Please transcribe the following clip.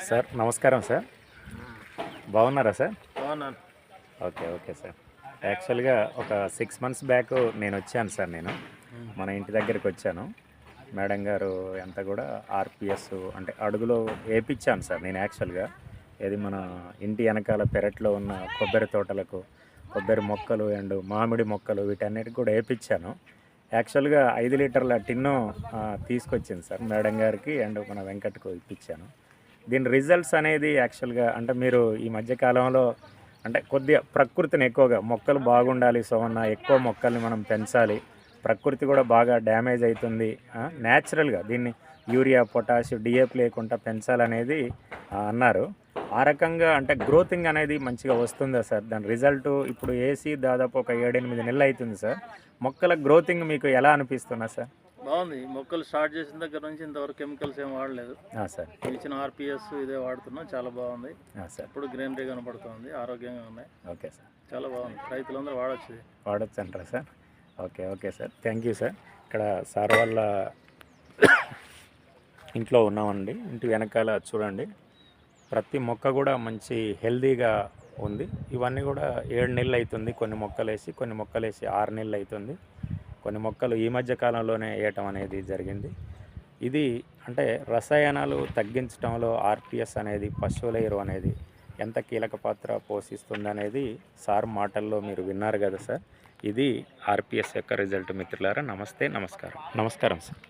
Sir నమస్కారం sir. బాగున్నారా sir? బాగున్నాను. Okay sir. యాక్చువల్గా ఒక 6 మంత్స్ బ్యాక్ నేను వచ్చాను సార్. నేను మన ఇంటి దగ్గరికి వచ్చాను. మేడం గారు అంతా కూడా ఆర్పిఎస్ అంటే అడుగులో వేయించాను సార్. నేను యాక్చువల్గా ఏది మన ఇంటి వెనకాల పెరట్లో ఉన్న కొబ్బరి తోటలకు కొబ్బరి మొక్కలు అండ్ మామిడి మొక్కలు వీటన్నిటికి కూడా వేయించాను. యాక్చువల్గా 5 లీటర్ల టిన్ను తీసుకొచ్చింది సార్ మేడం గారికి అండ్ మన వెంకట్కు ఇప్పించాను. దీని రిజల్ట్స్ అనేది యాక్చువల్గా అంటే మీరు ఈ మధ్య కాలంలో అంటే కొద్దిగా ప్రకృతిని ఎక్కువగా మొక్కలు బాగుండాలి సోమన్న, ఎక్కువ మొక్కల్ని మనం పెంచాలి, ప్రకృతి కూడా బాగా డ్యామేజ్ అవుతుంది, న్యాచురల్గా దీన్ని యూరియా పొటాష్ డిఏపి లేకుండా పెంచాలనేది అన్నారు. ఆ రకంగా అంటే గ్రోతింగ్ అనేది మంచిగా వస్తుందా సార్? దాని రిజల్ట్ ఇప్పుడు వేసి దాదాపు ఒక 7-8 నెలలు అవుతుంది సార్. మొక్కల గ్రోతింగ్ మీకు ఎలా అనిపిస్తున్నా సార్? బాగుంది. మొక్కలు స్టార్ట్ చేసిన దగ్గర నుంచి ఇంతవరకు కెమికల్స్ ఏం వాడలేదు సార్. ఇచ్చిన ఆర్పిఎస్ ఇదే వాడుతున్నాం. చాలా బాగుంది సార్. ఇప్పుడు గ్రీనరీ కనపడుతుంది, ఆరోగ్యంగా ఉన్నాయి. Okay sir. చాలా బాగుంది. రైతులందరూ వాడచ్చు అంటారా sir? Okay sir. Thank you sir. ఇక్కడ సార్ వాళ్ళ ఇంట్లో ఉన్నామండి. ఇంటి వెనకాల చూడండి, ప్రతి మొక్క కూడా మంచి హెల్దీగా ఉంది. ఇవన్నీ కూడా 7 నెలలు అవుతుంది. కొన్ని మొక్కలు వేసి 6 నెలలు అవుతుంది. కొన్ని మొక్కలు ఈ మధ్య కాలంలోనే వేయటం అనేది జరిగింది. ఇది అంటే రసాయనాలు తగ్గించడంలో ఆర్పిఎస్ అనేది, పశువుల ఎరువు అనేది ఎంత కీలక పాత్ర పోషిస్తుంది అనేది సార్ మాటల్లో మీరు విన్నారు కదా సార్. ఇది ఆర్పిఎస్ యొక్క రిజల్ట్ మిత్రులారా. నమస్తే, నమస్కారం సార్.